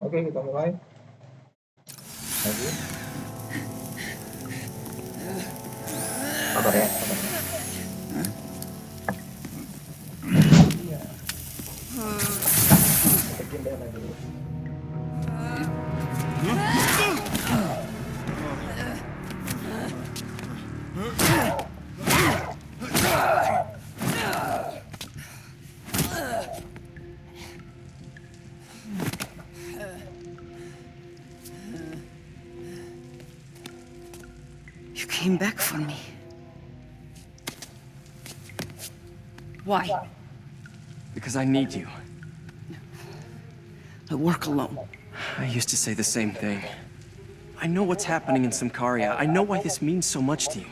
Oke, kita mulai. Lagi. Sabar ya, sabar. Iya. Kita pindah lagi dulu. You came back for me. Why? Because I need you. I work alone. I used to say the same thing. I know what's happening in Symkaria. I know why this means so much to you.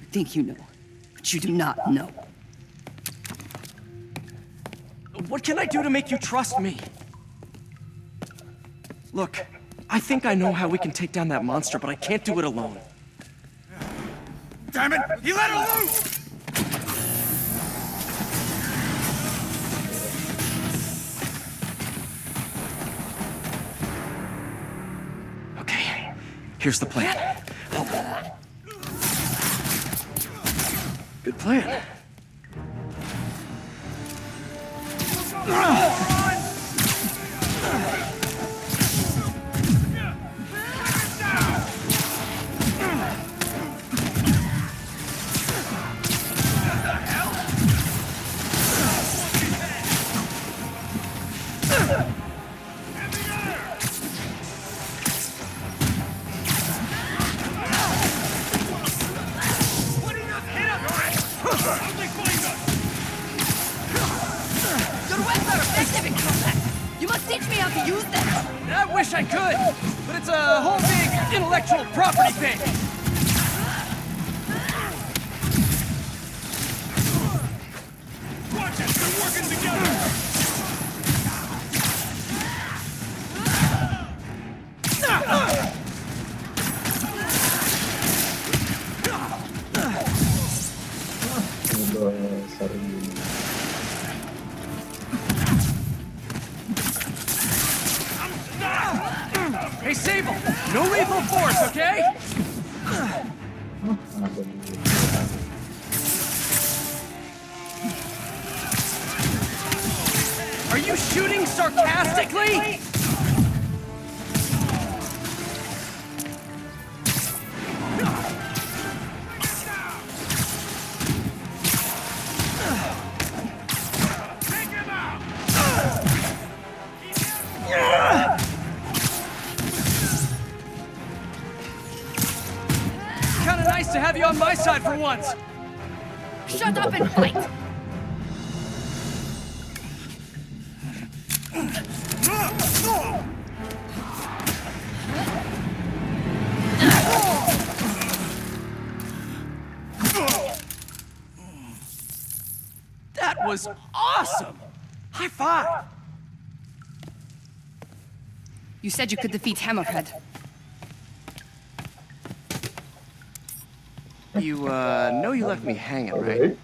I think you know, but you do not know. What can I do to make you trust me? Look, I think I know how we can take down that monster, but I can't do it alone. Damn it! He let her loose! Okay, here's the plan. Good plan. You must teach me how to use them! I wish I could, but it's a whole big intellectual property thing. Watch it! They're working together! Hey, Sable, no lethal force, okay? Are you shooting sarcastically? Take him out! Kinda nice to have you on my side for once. Shut up and fight! That was awesome! High five! You said you could defeat Hammerhead. You, know you left me hanging, right?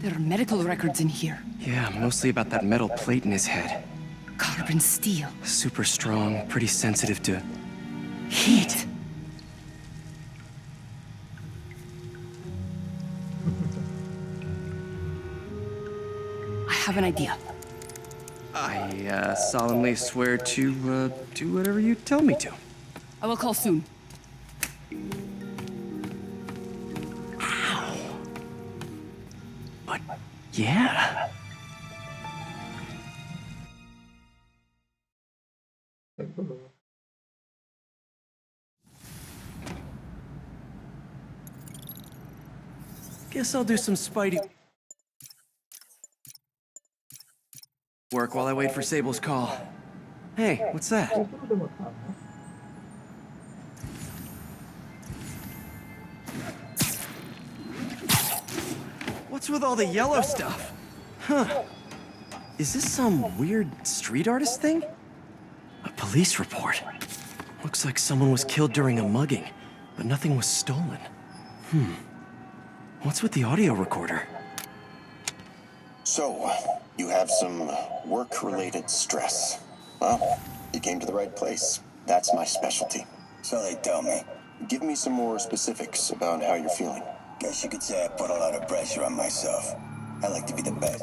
There are medical records in here. Yeah, mostly about that metal plate in his head. Carbon steel. Super strong, pretty sensitive to... Heat. I have an idea. I, solemnly swear to, do whatever you tell me to. I will call soon. Ow. But, yeah. Guess I'll do some Spidey work while I wait for Sable's call. Hey, what's that? What's with all the yellow stuff? Huh. Is this some weird street artist thing? A police report. Looks like someone was killed during a mugging, but nothing was stolen. What's with the audio recorder? So, you have some work-related stress. Well, you came to the right place. That's my specialty. So they tell me. Give me some more specifics about how you're feeling. Guess you could say I put a lot of pressure on myself. I like to be the best.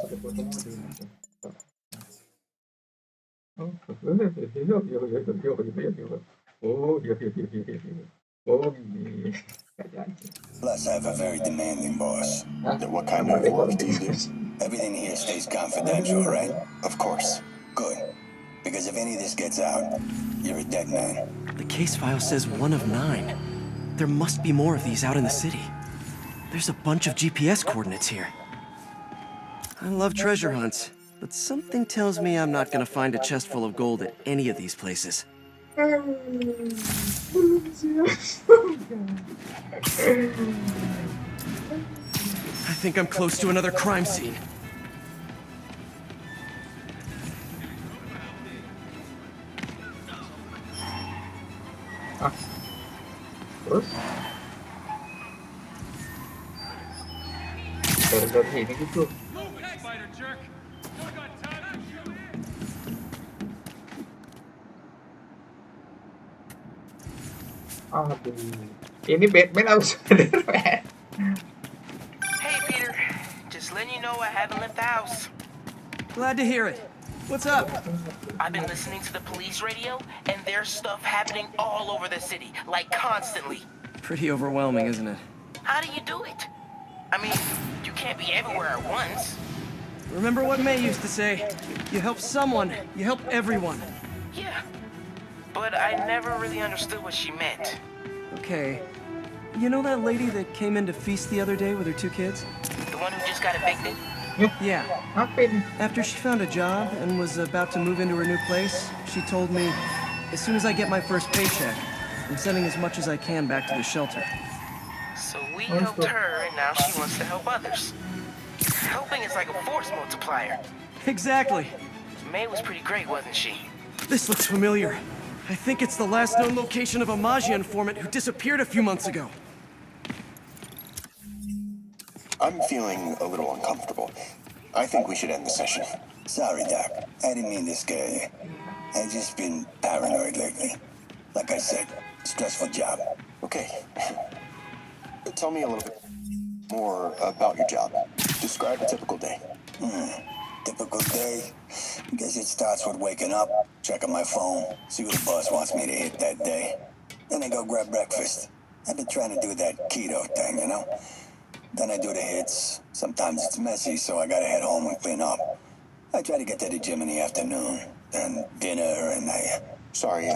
Plus, I have a very demanding boss. What kind of work do you do? Everything here stays confidential, right? Of course. Good. Because if any of this gets out, you're a dead man. The case file says 1 of 9. There must be more of these out in the city. There's a bunch of GPS coordinates here. I love treasure hunts, but something tells me I'm not gonna find a chest full of gold at any of these places. I think I'm close to another crime scene. Terus dari ini gitu. Spider jerk. Still got time to shoot it. Aduh, ini Batman harus Spider-Man. Hey, Peter. Just letting you know I haven't left the house. Glad to hear it. What's up? I've been listening to the police radio, and there's stuff happening all over the city, like constantly. Pretty overwhelming, isn't it? How do you do it? I mean, you can't be everywhere at once. Remember what May used to say? You help someone, you help everyone. Yeah, but I never really understood what she meant. Okay. You know that lady that came in to feast the other day with her 2 kids? The one who just got evicted? Yeah. Apa ini? After she found a job and was about to move into her new place, she told me, as soon as I get my first paycheck, I'm sending as much as I can back to the shelter. So we helped her, and now she wants to help others. Helping is like a force multiplier. Exactly. May was pretty great, wasn't she? This looks familiar. I think it's the last known location of a Magia informant who disappeared a few months ago. I'm feeling a little uncomfortable. I think we should end the session. Sorry, Doc. I didn't mean to scare you. I've just been paranoid lately. Like I said, stressful job. Okay. Tell me a little bit more about your job. Describe a typical day. Typical day? Guess it starts with waking up, checking my phone, see what the boss wants me to hit that day. Then I go grab breakfast. I've been trying to do that keto thing, you know? Then I do the hits. Sometimes it's messy, so I gotta head home and clean up. I try to get to the gym in the afternoon, then dinner, and Sorry,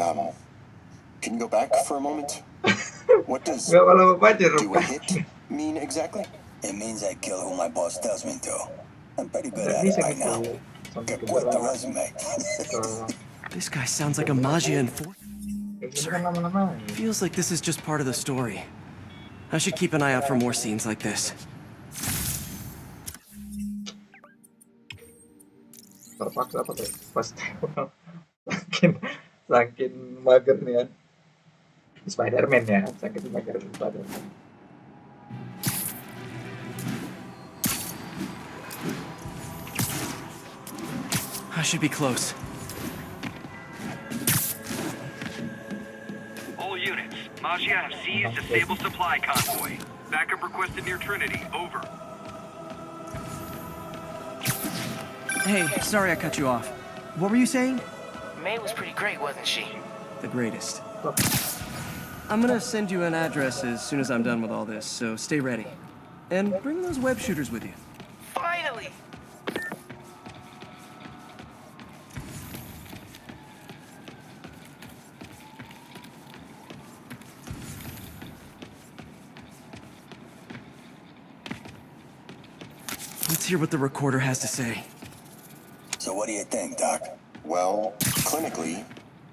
can you go back for a moment? What does Gak malah baca do a hit mean exactly? It means I kill who my boss tells me to. I'm pretty good at Bisa it by now. gitu. Sampai ke Quite the jalan. resume. This guy sounds like a Magia informant. Kayak gini kan lama-lama. Feels like this is just part of the story. I should keep an eye out for more scenes like this. Terpaksa apa tuh? Pas saking magernya Spider-Man ya, saking mager Spider-Man. I should be close. All units, Magia have seized a stable supply convoy. Backup requested near Trinity. Over. Hey, sorry I cut you off. What were you saying? May was pretty great, wasn't she? The greatest. I'm gonna send you an address as soon as I'm done with all this, so stay ready. And bring those web shooters with you. Finally! Let's hear what the recorder has to say. So what do you think, Doc? Well, clinically,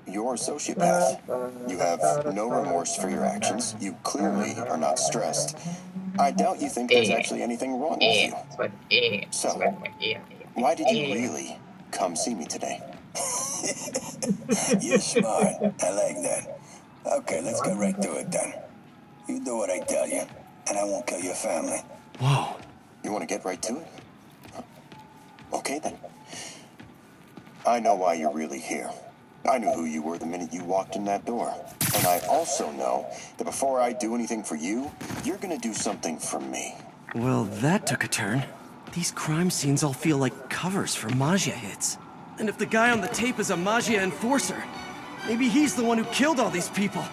you're a sociopath. You have no remorse for your actions. You clearly are not stressed. I doubt you think there's actually anything wrong with you. So, why did you really come see me today? You're smart. I like that. Okay, let's get right to it then. You do what I tell you, and I won't kill your family. Whoa. You want to get right to it? Okay then. I know why you're really here. I knew who you were the minute you walked in that door. And I also know that before I do anything for you, you're gonna do something for me. Well, that took a turn. These crime scenes all feel like covers for Magia hits. And if the guy on the tape is a Magia enforcer, maybe he's the one who killed all these people.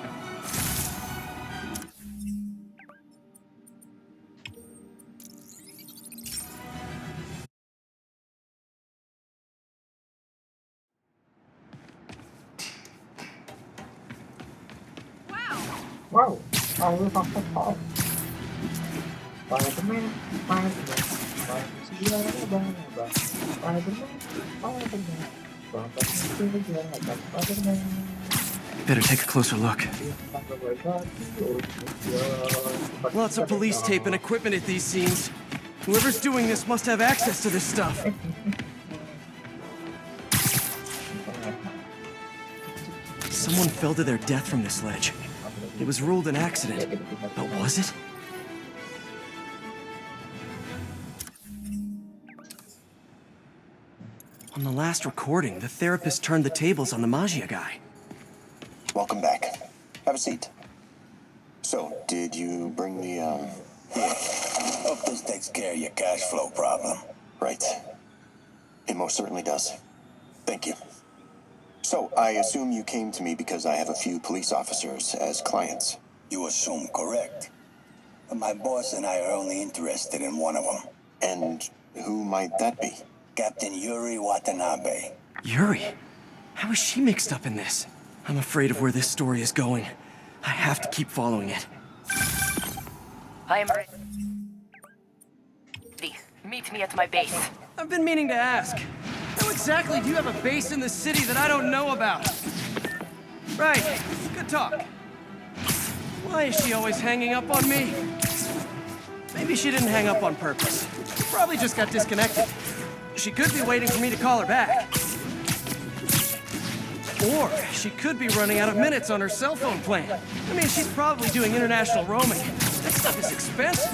Wow, aku fakta top. Spider-Man, Spider-Man, Spider-Man, Spider-Man. Better take a closer look. Lots of police tape and equipment at these scenes. Whoever's doing this must have access to this stuff. Someone fell to their death from this ledge. It was ruled an accident, but was it? On the last recording, the therapist turned the tables on the Magia guy. Welcome back. Have a seat. So, did you bring the, Yeah. Hope this takes care of your cash flow problem. Right. It most certainly does. Thank you. So, I assume you came to me because I have a few police officers as clients. You assume correct. But my boss and I are only interested in one of them. And who might that be? Captain Yuri Watanabe. Yuri? How is she mixed up in this? I'm afraid of where this story is going. I have to keep following it. I am ready. Meet me at my base. I've been meaning to ask. How exactly do you have a base in the city that I don't know about? Right, good talk. Why is she always hanging up on me? Maybe she didn't hang up on purpose. She probably just got disconnected. She could be waiting for me to call her back. Or she could be running out of minutes on her cell phone plan. I mean, she's probably doing international roaming. That stuff is expensive.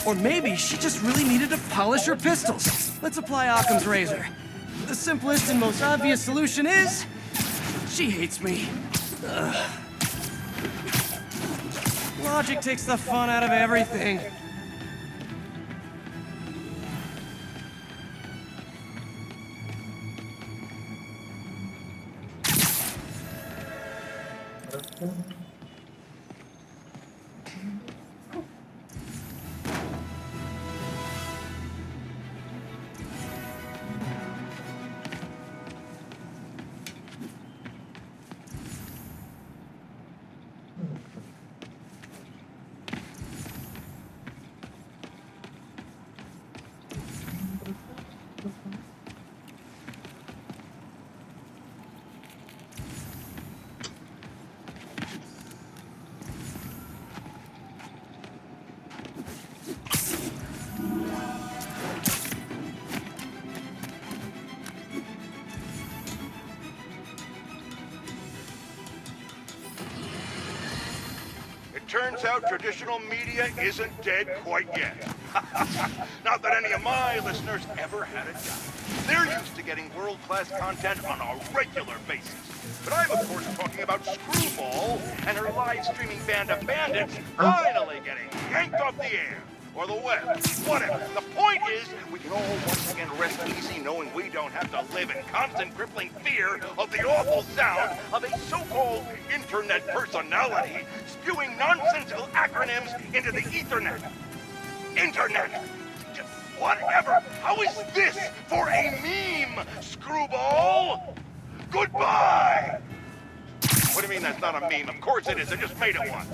Or maybe she just really needed to polish her pistols. Let's apply Occam's razor. The simplest and most obvious solution is... she hates me. Ugh. Logic takes the fun out of everything. Turns out traditional media isn't dead quite yet. Not that any of my listeners ever had a doubt. They're used to getting world-class content on a regular basis. But I'm, of course, talking about Screwball and her live-streaming band of bandits finally getting yanked off the air. Or the web. Whatever. The point is, we can all once again rest easy knowing we don't have to live in constant crippling fear of the awful sound of a so-called internet personality spewing nonsensical acronyms into the Ethernet. Internet! Whatever! How is this for a meme, Screwball? Goodbye! What do you mean that's not a meme? Of course it is. I just made it one.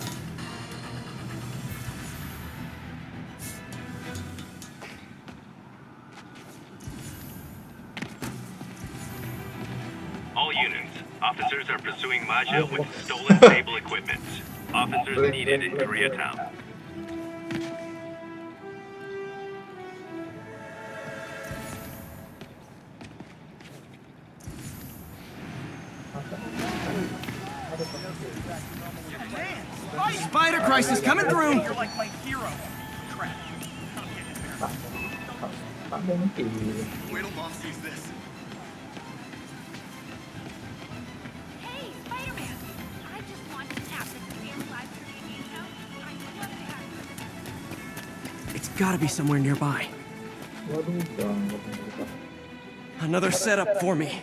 All units, officers are pursuing Magia with stolen stable equipment. Officers needed in Koreatown. Spider crisis coming through! Tak mungkin. Hey, Spider-Man! I just want to nap this real live TV show. I'm loving it. It's gotta be somewhere nearby. Waduh, jangan. Another setup for me.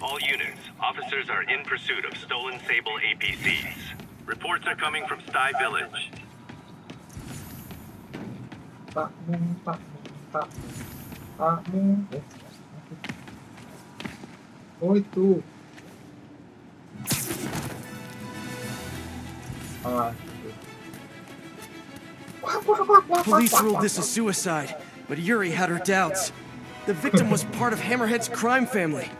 All units, officers are in pursuit of stolen Sable APCs. Reports are coming from Sty Village. Pakmu. Oh itu. Ah. Police ruled this a suicide, but Yuri had her doubts. The victim was part of Hammerhead's crime family.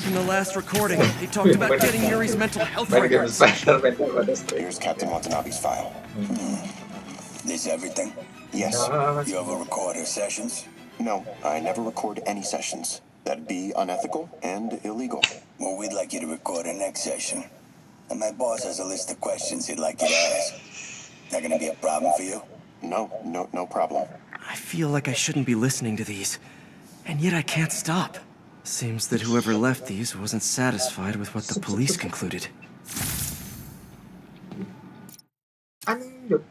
In the last recording, they talked about getting Yuri's mental health records. Here's Captain Watanabe's file. This everything? Yes. You ever record her sessions? No, I never record any sessions. That'd be unethical and illegal. Well, we'd like you to record our next session. And my boss has a list of questions he'd like you to ask. That gonna be a problem for you? No problem. I feel like I shouldn't be listening to these, and yet I can't stop. Seems that whoever left these wasn't satisfied with what the police concluded. Lanjut.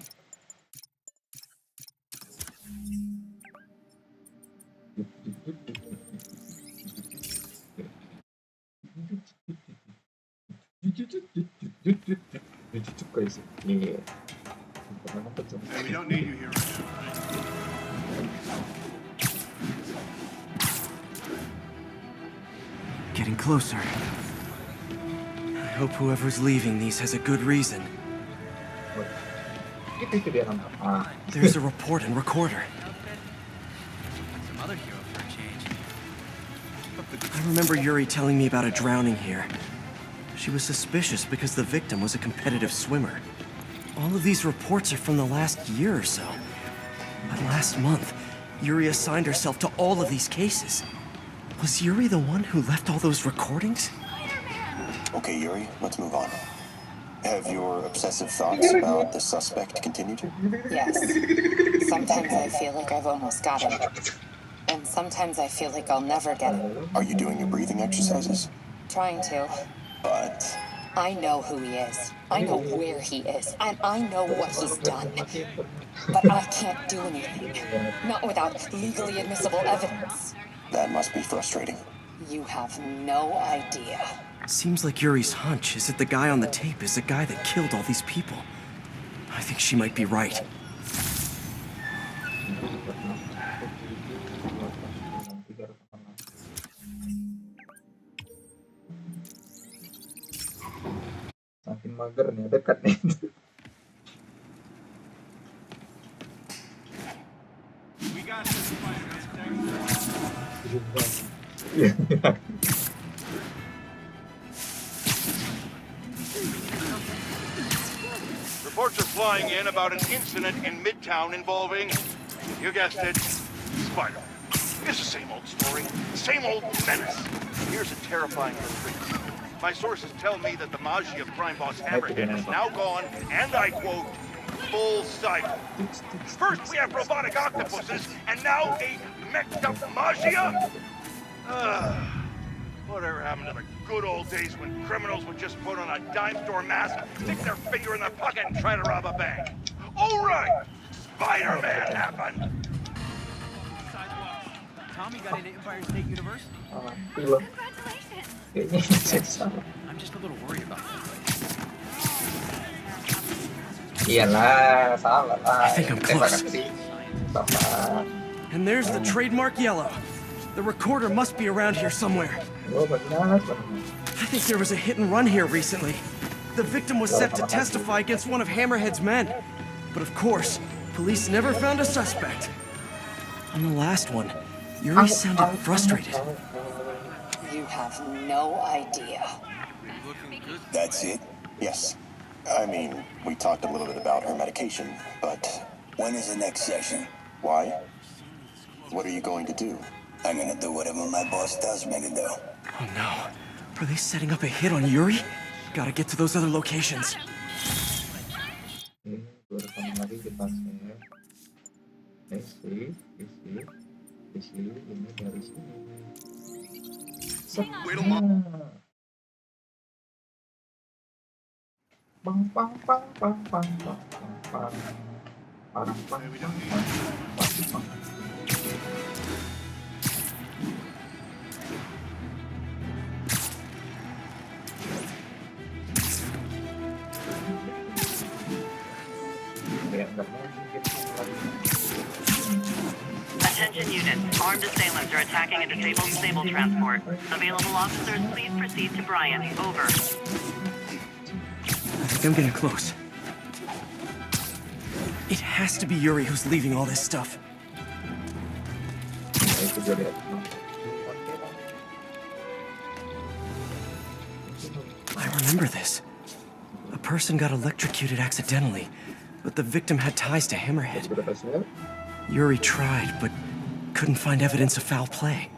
We don't need you here. Getting closer. I hope whoever's leaving these has a good reason. Itu dia nama. There's a report and recorder. Some other hero for a change. I remember Yuri telling me about a drowning here. She was suspicious because the victim was a competitive swimmer. All of these reports are from the last year or so. But last month, Yuri assigned herself to all of these cases. Was Yuri the one who left all those recordings? Okay, Yuri, let's move on. Have your obsessive thoughts about the suspect continued? Yes. Sometimes I feel like I've almost got him. And sometimes I feel like I'll never get him. Are you doing your breathing exercises? Trying to. But I know who he is. I know where he is. And I know what he's done. But I can't do anything. Not without legally admissible evidence. that must be frustrating. You have no idea. Seems like Yuri's hunch is that the guy on the tape is the guy that killed all these people. I think she might be right. Makin mager nih, dekat nih. We got this Reports are flying in about an incident in Midtown involving, you guessed it, Spider. It's the same old story, same old menace. Here's a terrifying truth. My sources tell me that the Magia crime boss Hammerhead is now gone, and I quote, full cycle. First we have robotic octopuses, and now a mech'd up Magia? Whatever happened to the good old days when criminals would just put on a dime store mask, stick their finger in their pocket, and try to rob a bank? Oh right! Spider-Man happened! Tommy got into Empire State University. Film. Congratulations! Kayaknya salah. I'm just a little worried about that. Iyalah, salah lah. I think I'm close. Bapak. And there's the trademark yellow. The recorder must be around here somewhere. Oh, banyak. I think there was a hit and run here recently. The victim was set to testify against one of Hammerhead's men. But of course, police never found a suspect. On the last one, Yuri sounded frustrated. You have no idea. That's it? Yes. I mean, we talked a little bit about her medication, but When is the next session? why? What are you going to do? I'm gonna do whatever my boss tells me to do. Oh no. Are they setting up a hit on Yuri? Gotta get to those other locations. Ini gue rekaman lagi kita share. Isi, ini dari sini. Bang pang pang pang pang pang pang pang pang pang. Attention units. Armed assailants are attacking a disabled stable transport. Available officers, please proceed to Bryant. Over. I think I'm getting close. It has to be Yuri who's leaving all this stuff. I remember this. A person got electrocuted accidentally, but the victim had ties to Hammerhead. Yuri tried, but couldn't find evidence of foul play.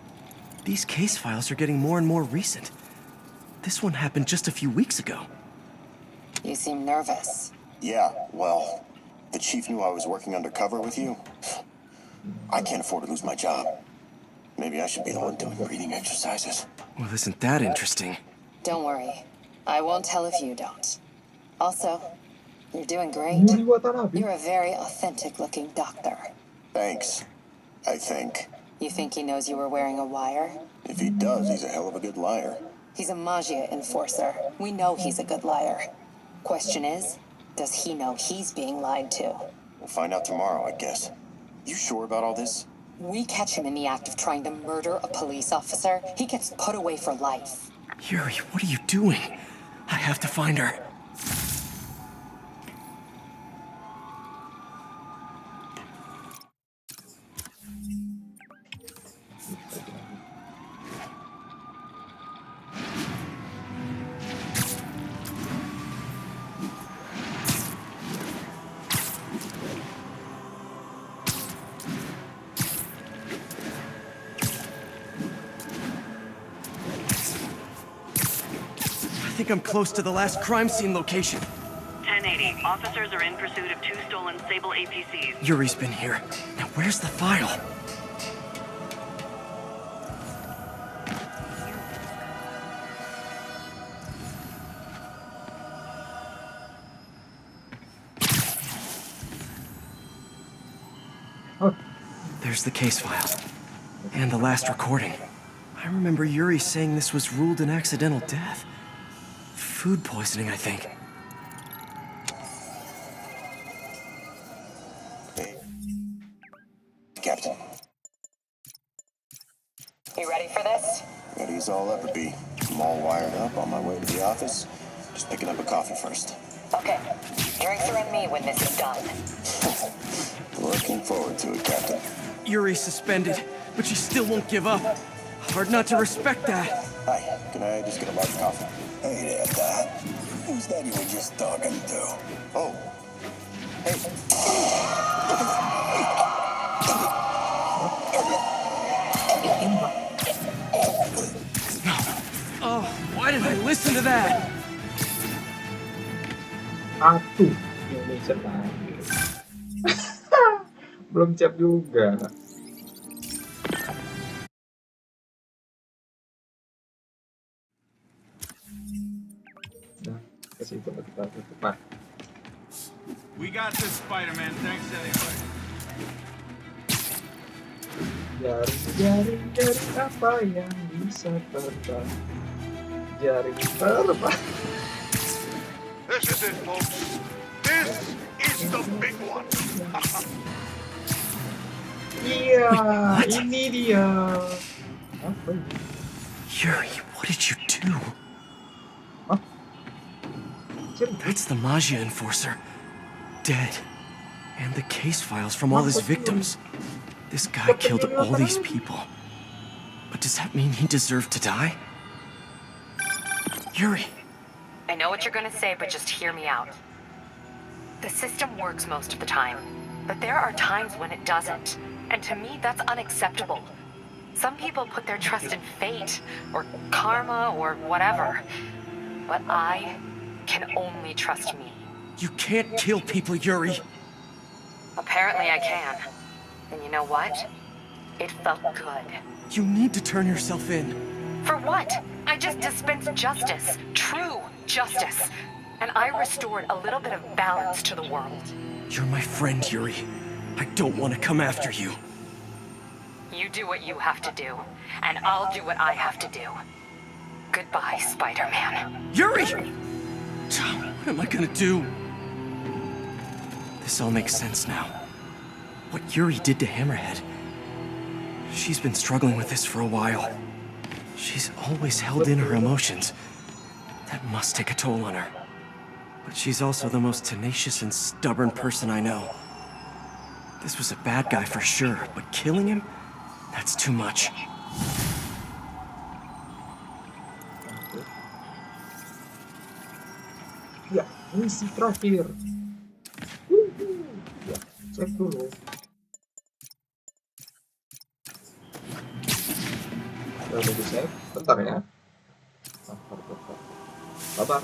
These case files are getting more and more recent. This one happened just a few weeks ago. You seem nervous. Yeah, well, the chief knew I was working undercover with you. I can't afford to lose my job. Maybe I should be the one doing breathing exercises. Well, isn't that interesting? Don't worry. I won't tell if you don't. Also, you're doing great. You're a very authentic-looking doctor. Thanks, I think. You think he knows you were wearing a wire? If he does, he's a hell of a good liar. He's a magia enforcer. We know he's a good liar. Question is, does he know he's being lied to? We'll find out tomorrow, I guess. You sure about all this? We catch him in the act of trying to murder a police officer, he gets put away for life. Yuri, what are you doing? I have to find her. I think I'm close to the last crime scene location. 1080. Officers are in pursuit of 2 stolen Sable APCs. Yuri's been here. Now where's the file? There's the case file. And the last recording. I remember Yuri saying this was ruled an accidental death. Food poisoning, I think. Hey. Captain. You ready for this? Ready as all ever be. I'm all wired up on my way to the office. Just picking up a coffee first. Okay. Drinks are on me when this is done. Looking forward to it, Captain. Yuri's suspended, but she still won't give up. Hard not to respect that. Hi, can I just get a large coffee? Hey there, Dad. Who's that you were just talking to? Oh. Hey. No. Oh, why did I listen to that? Aduh, Indonesia lagi. Belum siap juga. Nah, kasih itu kita tutup. Nah. We got this, Spider-Man. Thanks anyway. Jaring apa yang bisa terbang? Jaring terbang. This is it, folks. This is the big one. Iya, ini dia. Apa ini? Yuri, what did you do? Huh? That's the Magia Enforcer. Dead. And the case files from all his victims. This guy killed all these people. But does that mean he deserved to die? Yuri. I know what you're gonna say, but just hear me out. The system works most of the time, but there are times when it doesn't. And to me, that's unacceptable. Some people put their trust in fate, or karma, or whatever. But I can only trust me. You can't kill people, Yuri. Apparently I can. And you know what? It felt good. You need to turn yourself in. For what? I just dispensed justice. True justice. And I restored a little bit of balance to the world. You're my friend, Yuri. I don't want to come after you. You do what you have to do, and I'll do what I have to do. Goodbye, Spider-Man. Yuri! What am I gonna do? This all makes sense now. What Yuri did to Hammerhead. She's been struggling with this for a while. She's always held in her emotions. That must take a toll on her. But she's also the most tenacious and stubborn person I know. This was a bad guy for sure, but killing him? That's too much. Ya, misi terakhir. Ya, cek dulu. Udah tunggu save, bentar ya. Sabar.